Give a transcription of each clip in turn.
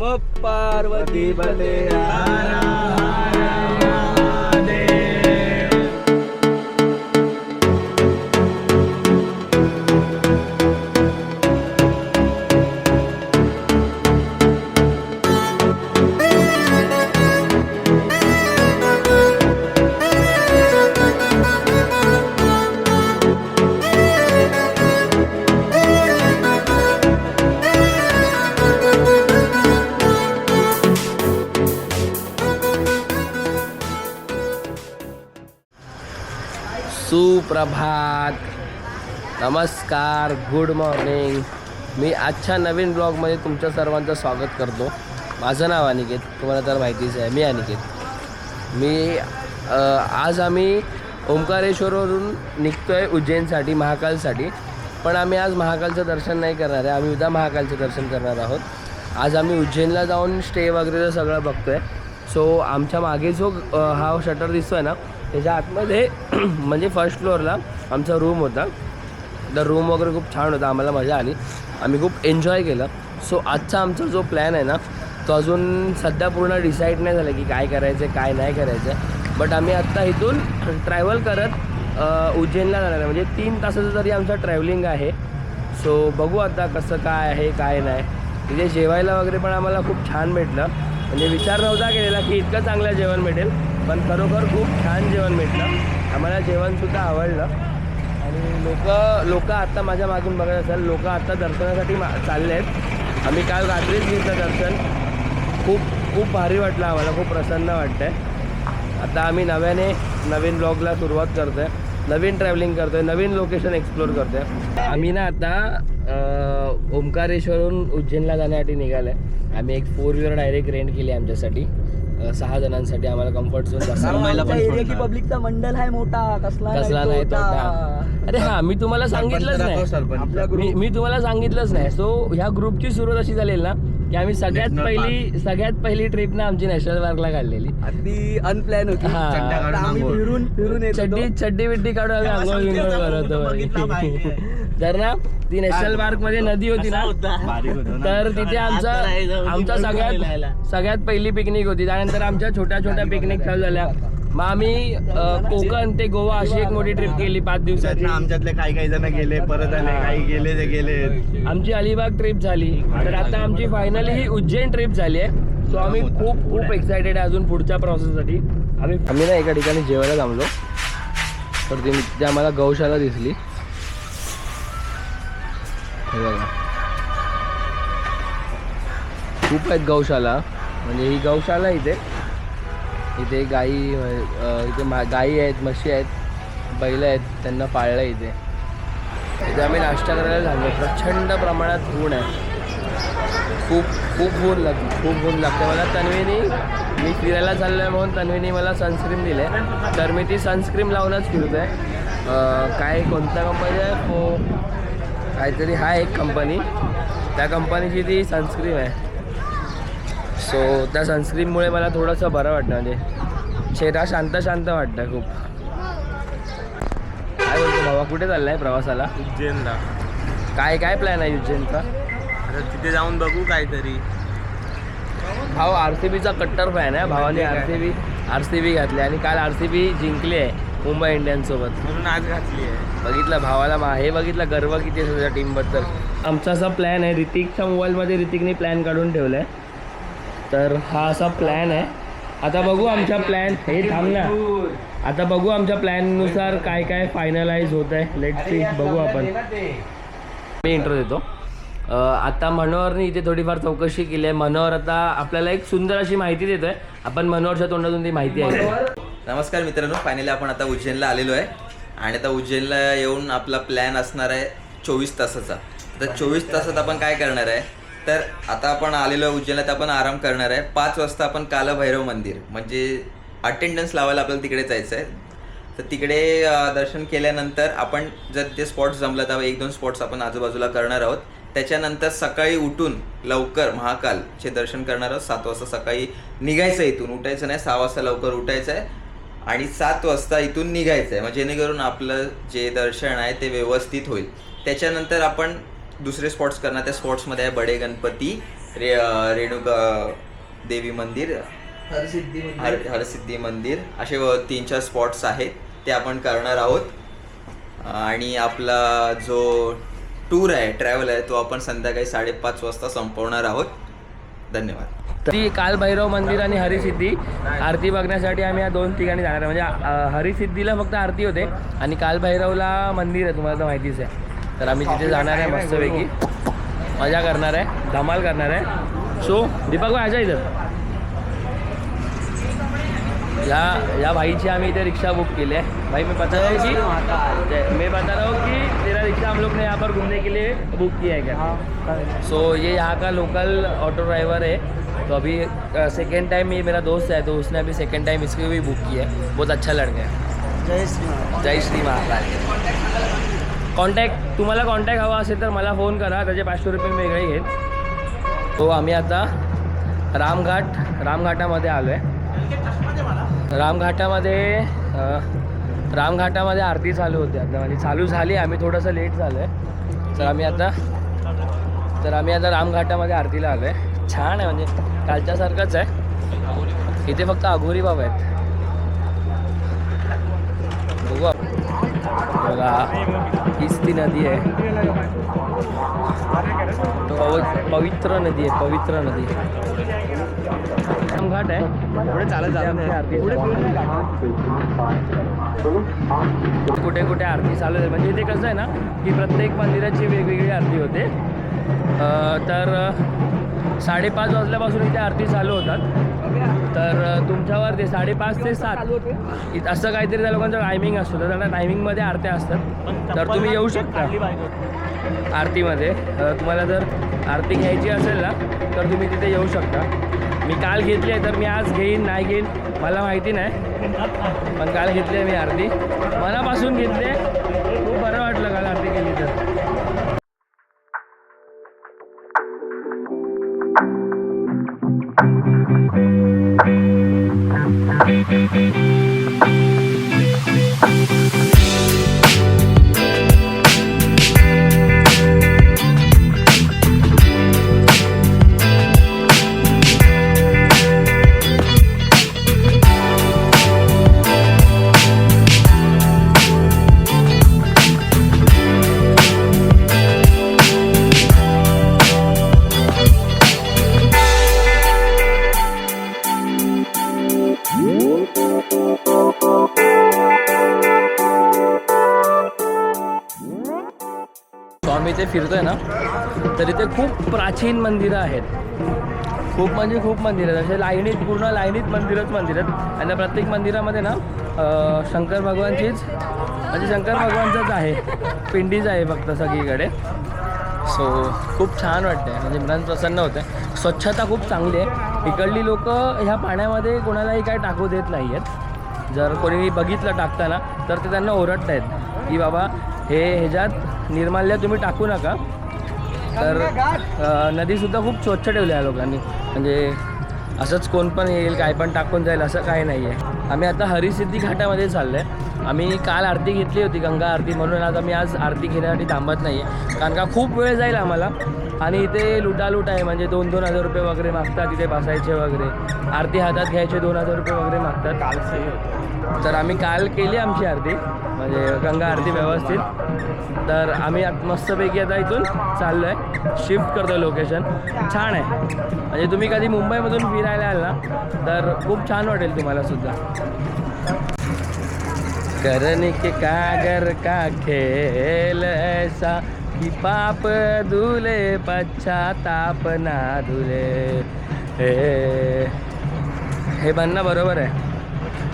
नमः पार्वती पते सुप्रभात, नमस्कार, गुड मॉर्निंग. मी आजच्या नवीन ब्लॉगमध्ये तुमच्या सर्वांचं स्वागत करतो. माझं नाव अनिकेत, तुम्हाला तर माहितीच आहे. मी अनिकेत. आज आम्ही ओंकारेश्वरवरून निघतो आहे उज्जैनसाठी, महाकालसाठी. पण आम्ही आज महाकालचं दर्शन नाही करणार आहे. आम्ही उद्या महाकालचं दर्शन करणार आहोत. आज आम्ही उज्जैनला जाऊन स्टे वगैरे सगळं बघतो आहे. सो आमच्या मागे जो हा शटर दिसतो आहे ना, त्याच्या आतमध्ये म्हणजे फर्स्ट फ्लोअरला आमचा रूम होता. तर रूम वगैरे खूप छान होता, आम्हाला मजा आली, आम्ही खूप एन्जॉय केलं. सो आजचा आमचा जो प्लॅन आहे ना, तो अजून सध्या पूर्ण डिसाईड नाही झालं की काय करायचं आहे काय नाही करायचं आहे. बट आम्ही आत्ता इथून ट्रॅव्हल करत उज्जैनला जाणार आहे. म्हणजे 3 तासाचं तरी आमचं ट्रॅव्हलिंग आहे. सो बघू आता कसं काय आहे काय नाही. तिथे जेवायला वगैरे पण आम्हाला खूप छान भेटलं. म्हणजे विचार नव्हता केलेला की इतकं चांगलं जेवण भेटेल, पण खरोखर खूप छान जेवण भेटलं. आम्हाला जेवणसुद्धा आवडलं. आणि लोक आत्ता माझ्या मागून बघत असाल, लोक आत्ता दर्शनासाठी चालले आहेत. आम्ही काल रात्रीच घेतलं दर्शन. खूप भारी वाटलं आम्हाला, खूप प्रसन्न वाटतं आहे. आता आम्ही नवीन ब्लॉगला सुरुवात करतो आहे, नवीन ट्रॅव्हलिंग करतो आहे, नवीन लोकेशन एक्सप्लोर करतो आहे. आम्ही ना आता ओंकारेश्वरहून उज्जैनला जाण्यासाठी निघालो आहे. आम्ही एक 4 व्हीलर डायरेक्ट रेंट केली आमच्यासाठी, 6 जणांसाठी. आम्हाला कम्फर्ट झोन पब्लिकचा मंडळ आहे मोठा, कसला नाही तोटा. अरे हां, मी तुम्हाला सांगितलंच नाही, मी तुम्हाला सांगितलंच नाही. सो ह्या ग्रुपची सुरुवात अशी झालेली ना की आम्ही सगळ्यात पहिली ट्रिप ना आमची नॅशनल पार्कला काढलेली. अगदी अनप्लॅन होती. फिरून चड्डी बिड्डी काढून आम्ही आंघोळ करत होतो. तर ना ती नॅशनल पार्क मध्ये नदी होती ना, तर तिथे आमचा सगळ्यात पहिली पिकनिक होती. त्यानंतर आमच्या छोट्या पिकनिक चालू झाल्या. मग आम्ही कोकण ते गोवा अशी एक मोठी ट्रिप केली 5 दिवसाची. आमच्यातले काही जण गेले, परत आले, काही गेले ते गेले. आमची अलिबाग ट्रिप झाली. तर आता आमची फायनली ही उज्जैन ट्रिप झाली आहे. सो आम्ही खूप एक्सायटेड आहे अजून पुढच्या प्रोसेससाठी. आम्ही ना एका ठिकाणी जेवायला थांबलो, तर ती आम्हाला गौशाला दिसली. खूप आहेत गौशाला. म्हणजे ही गौशाला इथे गाई आहेत, म्हशी आहेत, बैल आहेत, त्यांना पाळलं इथे आम्ही नाश्ता करायला झालो. प्रचंड प्रमाणात ऊन आहे, खूप ऊन लागते मला. मी फिरायला चाललो आहे म्हणून तन्वीने मला सनस्क्रीम दिले, तर मी ती सनस्क्रीम लावूनच फिरतो आहे. काय कोणत्या कंपनी आहे, काहीतरी हा एक कंपनी, त्या कंपनीची ती सनस्क्रीम आहे. सो त्या सनस्क्रीममुळे मला थोडंसं बरं वाटतं, म्हणजे चेहरा शांत वाटतं खूप. काय बोलतो भावा, कुठे चालला आहे प्रवासाला? उज्जैनला. काय प्लॅन आहे उज्जैनचा? आता तिथे जाऊन बघू काहीतरी. भाऊ RCBचा कट्टर फॅन आहे. भावाने RCB घातली आणि काल RCB जिंकली आहे मुंबई इंडियन्ससोबत, म्हणून आज घातली आहे. बघितलं भावाला, हे बघितलं गर्व किती आहे तुझ्या टीमबद्दल. आमचा असा प्लॅन आहे, ऋतिकच्या मोबाईलमध्ये ऋतिकने प्लॅन काढून ठेवला आहे. तर हा असा प्लॅन आहे. आता बघू आमच्या प्लॅन, हे थांब ना, आता बघू आमच्या प्लॅननुसार काय फायनलाइज होत आहे. लेट्स सी, बघू आपण. मी इंट्रो देतो. आता मनोहरने इथे थोडीफार चौकशी केली आहे. मनोहर आता आपल्याला एक सुंदर अशी माहिती देतो आहे. आपण मनोहरच्या तोंडातून ती माहिती आहे. नमस्कार मित्रांनो, फायनली आपण आता उज्जैनला आलेलो आहे. आणि आता उज्जैनला येऊन आपला प्लॅन असणार आहे 24 तासाचा. तर 24 तासात आपण काय करणार आहे, तर आता आपण आलेलो आहे उज्जैनला, तर आपण आराम करणार आहे. 5 वाजता आपण कालभैरव मंदिर, म्हणजे अटेंडन्स लावायला आपल्याला तिकडे जायचं आहे. तर तिकडे दर्शन केल्यानंतर आपण जर ते स्पॉट्स जमलं तर 1-2 स्पॉट्स आपण आजूबाजूला करणार आहोत. त्याच्यानंतर सकाळी उठून लवकर महाकालचे दर्शन करणार आहोत. 7 वाजता सकाळी निघायचं, इथून उठायचं नाही, 6 वाजता लवकर उठायचं आहे आणि 7 वाजता इथून निघायचं आहे. म्हणजे जेणेकरून आपलं जे दर्शन आहे ते व्यवस्थित होईल. त्याच्यानंतर आपण दुसरे स्पॉट्स करणार. त्या स्पॉट्समध्ये आहे बडे गणपती रेणुका देवी मंदिर, हरसिद्धी मंदिर, असे 3-4 स्पॉट्स आहेत ते आपण करणार आहोत. आणि आपला जो टूर आहे, ट्रॅव्हल आहे, तो आपण संध्याकाळी 5:30 वाजता संपवणार आहोत. धन्यवाद. ती कालभैरव मंदिर आणि हरिसिद्धी आरती बघण्यासाठी आम्ही या 2 ठिकाणी जाणार आहे. म्हणजे हरिसिद्धीला फक्त आरती होते आणि कालभैरवला मंदिर आहे, तुम्हाला तर माहितीच आहे. तर आम्ही तिथे जाणार आहे, मस्तपैकी मजा करणार आहे, धमाल करणार आहे. सो दीपक भाई आजा इधर. या भाई आम्ही इधर रिक्शा बुक केली है. भाई मैं बता रहा हूँ कि तेरा रिक्शा हम लोग ने यहाँ पर घूमने के लिए बुक किया है क्या? सो ये यहाँ का लोकल ऑटो ड्राइवर है. तो अभी सेकेंड टाइम ये मेरा दोस्त है, तो उसने अभी सेकेंड टाइम इसके भी बुक किया है. बहुत अच्छा लड़का है. जय श्री महाकाल. कॉन्टॅक्ट, तुम्हाला कॉन्टॅक्ट हवा असेल तर मला फोन करा, त्याचे 500 रुपये मी वेगळे घेईन. तो आम्ही आता रामघाटामध्ये आलो आहे. रामघाटामध्ये आरती चालू होती आता, म्हणजे चालू झाली, आम्ही थोडंसं लेट झालो आहे. तर आम्ही आता रामघाटामध्ये आरतीला आलो आहे. छान आहे, म्हणजे कालच्यासारखंच आहे. इथे फक्त अघोरी बाबा आहेत. बघू बघा, हीच ती नदी आहे, पवित्र नदी आहे, पवित्र नदी. रामघाट आहे, पुढे चालत आरती, कुठे कुठे आरती चालू आहे. म्हणजे इथे कसं आहे ना, की प्रत्येक मंदिराची वेगवेगळी आरती होते. तर 5:30 वाजल्यापासून इथे आरती चालू होतात. तर तुमच्यावर ते 5:30 ते 7 असं काहीतरी त्या लोकांचा टायमिंग असतो. तर त्या टायमिंगमध्ये आरत्या असतात. तर तुम्ही येऊ शकता आरतीमध्ये. तुम्हाला जर आरती घ्यायची असेल ना, तर तुम्ही तिथे येऊ शकता. मी काल घेतली आहे, तर मी आज घेईन नाही घेईन मला माहिती नाही, पण काल घेतली आहे मी आरती, मनापासून घेतली आहे. खूप बरं वाटलं काल आरती केली तर. आम्ही ते फिरतोय ना, तर इथे खूप प्राचीन मंदिरं आहेत. खूप म्हणजे खूप मंदिरं आहेत. असे लाईनीत, पूर्ण लाईनीत मंदिर आहेत. आणि त्या प्रत्येक मंदिरामध्ये ना शंकर भगवानचीच, म्हणजे शंकर भगवानचंच आहे, पिंडीच आहे फक्त सगळीकडे. सो खूप छान वाटतं, म्हणजे मन प्रसन्न होतं. स्वच्छता खूप चांगली आहे. इकडली लोक ह्या पाण्यामध्ये कोणालाही काय टाकू देत नाही आहेत. जर कोणी बघितलं टाकताना, तर ते त्यांना ओरडत आहेत की बाबा ह्याच्यात निर्माल्य तुम्ही टाकू नका. तर नदीसुद्धा खूप स्वच्छ ठेवली आहे लोकांनी. म्हणजे असंच कोण पण येईल, काय पण टाकून जाईल असं काही नाही आहे. आम्ही आता हरिसिद्धी घाटामध्ये चाललो आहे. आम्ही काल आरती घेतली होती, गंगा आरती, म्हणून आता मी आज आरती घेण्यासाठी थांबत नाही आहे, कारण का खूप वेळ जाईल आम्हाला. आणि इथे लुटालूट आहे, म्हणजे 2,000 रुपये वगैरे मागतात इथे बसायचे वगैरे. आरती हातात घ्यायचे 2,000 रुपये वगैरे मागतात. कालचंही होतं. तर आम्ही काल केली आमची आरती, म्हणजे गंगा आरती व्यवस्थित. तर आम्ही मस्तपैकी आता इथून चाललो आहे, शिफ्ट करतो लोकेशन. छान आहे, म्हणजे तुम्ही कधी मुंबईमधून फिरायला आल ना, तर खूप छान वाटेल तुम्हाला सुद्धा. करने के कागर का खेल ऐसा कि पाप धुले पश्चाताप ना धुले. हे म्हणणं बरोबर आहे.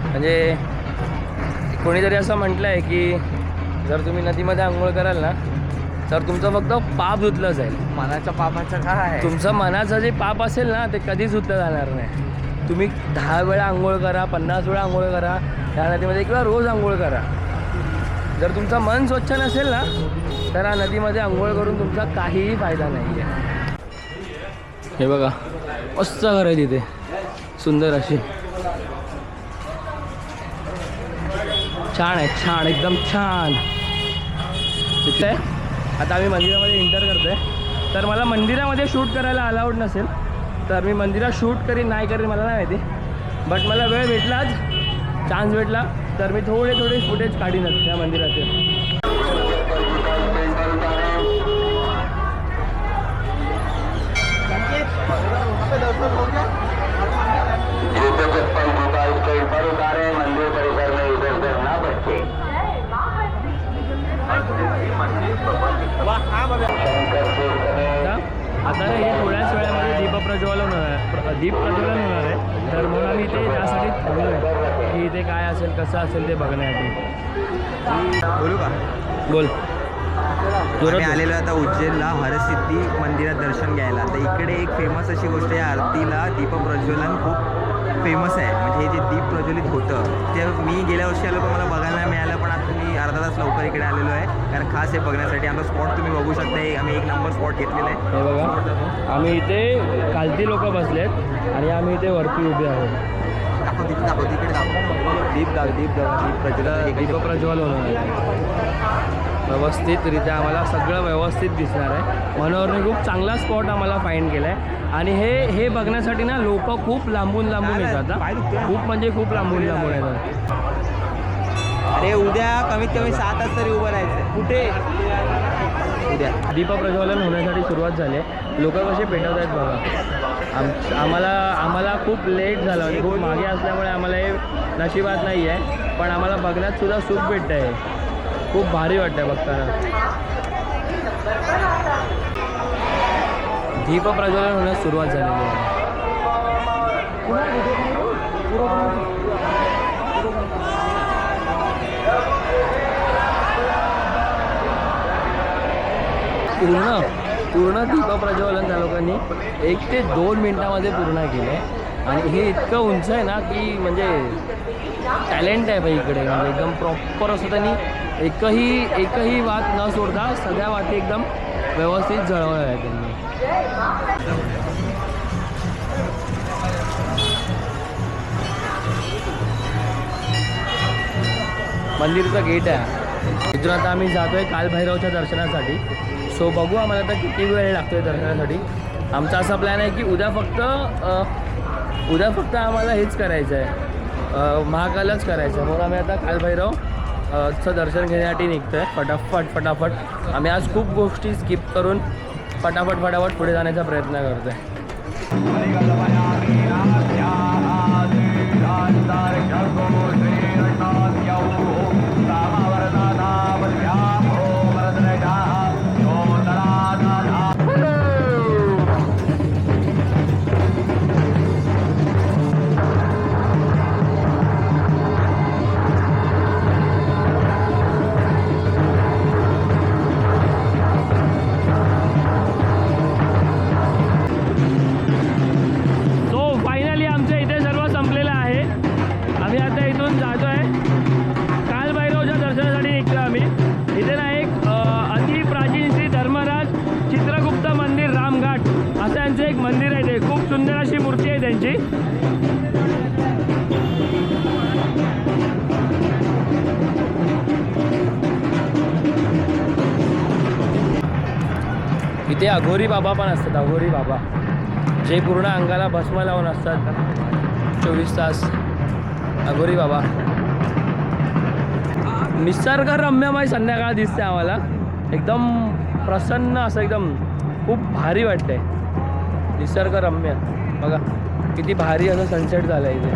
म्हणजे कोणीतरी असं म्हटलं आहे की जर तुम्ही नदीमध्ये आंघोळ कराल ना, तर तुमचं फक्त पाप धुतलं जाईल. मनाच्या पापाचं काय आहे? तुमचं मनाचं जे पाप असेल ना, ते कधीच धुतलं जाणार नाही. तुम्ही 10 वेळा आंघोळ करा, 50 वेळा आंघोळ करा त्या नदीमध्ये, किंवा रोज आंघोळ करा. जर तुमचं मन स्वच्छ नसेल ना, तर या नदीमध्ये आंघोळ करून तुमचा काहीही फायदा नाही आहे. हे बघा, मस्त घर आहे तिथे, सुंदर अशी. छान आहे, छान, एकदम छान. तिथे आता आम्ही मंदिरामध्ये एंटर करतोय. तर मला मंदिरामध्ये शूट करायला अलाउड नसेल, तर मी मंदिरात शूट करीन नाही करीन मला नाही माहिती. बट मला वेळ भेटलाच, चान्स भेटला तर मी थोडे फुटेज काढीनच त्या मंदिराचे. मंदिर परिसर में इधर उधर ना बचे. आता हे थोड्याच वेळामध्ये दीपप्रज्वलन होणार आहे. तर म्हणून आम्ही ते त्यासाठी थांबलो आहे की इथे काय असेल कसं असेल ते बघण्यासाठी. बोलू का? बोल. आम्ही आलेलो आता उज्जैनला हरसिद्धी मंदिरात दर्शन घ्यायला. तर इकडे एक फेमस अशी गोष्ट आहे, आरतीला दीपप्रज्वलन खूप फेमस आहे. म्हणजे हे जे दीप प्रज्वलित होतं ते मी गेल्या वर्षी आलो पण मला बघायला नाही मिळालं, पण आता मी अर्धा तास लवकर इकडे आलेलो आहे कारण खास हे बघण्यासाठी. आमचा स्पॉट तुम्ही बघू शकता, आम्ही 1 नंबर स्पॉट घेतलेला आहे. हे बघा, आम्ही इथे खालती लोक बसलेत आणि आम्ही इथे वरती उभे आहोत. दीपप्रज्वल होणार आहे व्यवस्थितरित्या. आम्हाला सगळं व्यवस्थित दिसणार आहे. मनोहरने खूप चांगला स्पॉट आम्हाला फाईंड केला आहे आणि हे बघण्यासाठी ना लोक खूप लांबून येतात. खूप म्हणजे खूप लांबून येतात. अरे उद्या कमीत कमी 7 तास तरी उभं राहायचं. कुठे उद्या दीपप्रज्वलन होण्यासाठी सुरुवात झाली आहे. लोक कसे पेटवत आहेत बघा. आम्हाला खूप लेट झालं आणि खूप मागे असल्यामुळे आम्हाला हे नशिबात नाही आहे, पण आम्हाला बघण्यात सुद्धा सुख भेटतं आहे. खूप भारी वाटतं बघताना. दीपप्रज्वलन होण्यास सुरुवात झालेली आहे. पूर्ण दीपप्रज्वलन त्या लोकांनी 1 ते 2 मिनटामध्ये पूर्ण केले आणि हे इतकं उंच आहे ना की म्हणजे टॅलेंट आहे बाई इकडे. म्हणजे एकदम प्रॉपर असं त्यांनी एकही वात न सोडता सगळ्या वाती एकदम व्यवस्थित जळवल्या आहे त्यांनी. मंदिरचं गेट आहे. इथून आता आम्ही जातो आहे कालभैरवच्या दर्शनासाठी. सो बघू आम्हाला आता किती वेळ लागतो आहे दर्शनासाठी. आमचा असा प्लॅन आहे की उद्या फक्त आम्हाला हेच करायचं आहे, महाकालच करायचं आहे. म्हणून आम्ही आता कालभैरवचं दर्शन घेण्यासाठी निघतो आहे फटाफट. आम्ही आज खूप गोष्टी स्किप करून फटाफट पुढे जाण्याचा प्रयत्न करतो आहे. इथे अघोरी बाबा पण असतात. अघोरी बाबा जे पूर्ण अंगाला भस्म लावून असतात 24 तास. अघोरी बाबा निसर्गरम्यमय संध्याकाळ दिसते आम्हाला. एकदम प्रसन्न असं एकदम खूप भारी वाटतंय. निसर्गरम्य बघा किती भारी असं सनसेट झालं आहे इथे.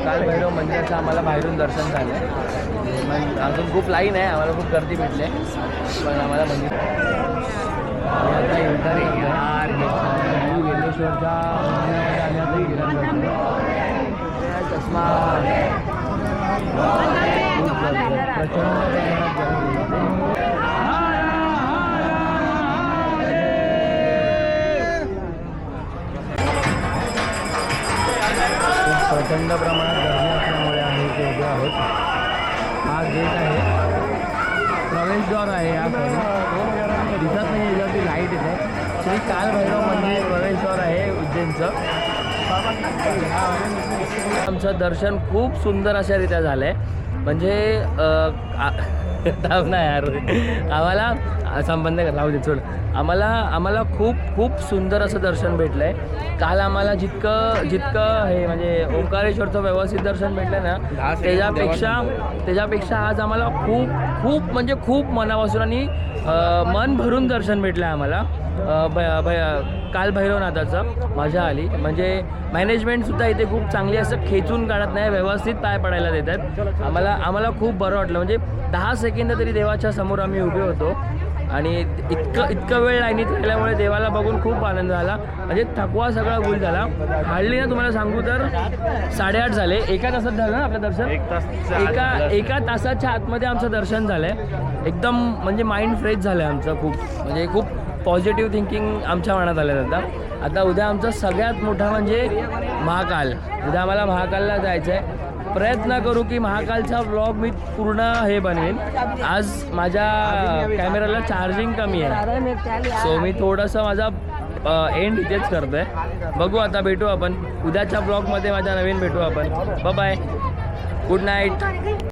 कालभैरव मंदिराचं आम्हाला बाहेरून दर्शन झालं. अजून खूप लाईन आहे, आम्हाला खूप गर्दी भेटली आहे, पण आम्हाला मंदिर आता एंटरिंग गेलेश्वरच्या मंदिरामध्ये आम्ही आता गिरण चष्मा प्रचंड प्रमाणात गर्दी असल्यामुळे आम्ही इथे उभे आहोत. हा गेट आहे, प्रवेशद्वार आहे. या दिसत नाही याच्यावरती लाईट येते. श्री कालभैरव मंदिर प्रवेशद्वार आहे उज्जैनचं. आमचं दर्शन खूप सुंदर अशारित्या झालं आहे. म्हणजे थांब ना यार. आम्हाला संबंध राहू दे सोड. आम्हाला खूप सुंदर असं दर्शन भेटलं आहे. काल आम्हाला जितकं हे म्हणजे ओंकारेश्वरचं व्यवस्थित दर्शन भेटलं ना त्याच्यापेक्षा आज आम्हाला खूप मनापासून आणि मन भरून दर्शन भेटलं आहे आम्हाला. काल भैरवनाथाचं मजा आली. म्हणजे मॅनेजमेंटसुद्धा इथे खूप चांगली असं खेचून काढत नाही, व्यवस्थित पाय पडायला देतात. आम्हाला खूप बरं वाटलं. म्हणजे 10 सेकंद तरी देवाच्या समोर आम्ही उभे होतो आणि इतकं वेळ लाईनीत राहिल्यामुळे देवाला बघून खूप आनंद झाला. म्हणजे थकवा सगळा गुल झाला. हार्डली ना तुम्हाला सांगू तर 8:30 झाले. एका तासात झालं ना आपलं दर्शन. एका तासाच्या आतमध्ये आमचं दर्शन झालं आहे. एकदम म्हणजे माइंड फ्रेश झालं आहे आमचं. खूप पॉझिटिव्ह थिंकिंग आमच्या मनात आलं आता उद्या आमचा सगळ्यात मोठा म्हणजे महाकाल. उद्या आम्हाला महाकालला जायचं आहे. प्रयत्न करू की महाकालचा व्लॉग मी पूर्ण हे बनवेन. आज माझ्या कॅमेराला चार्जिंग कमी आहे, सो मी थोडंसं माझा एंड इथेच करतो आहे. बघू आता, भेटू आपण उद्याच्या ब्लॉगमध्ये. माझ्या नवीन भेटू आपण. Bye, good night.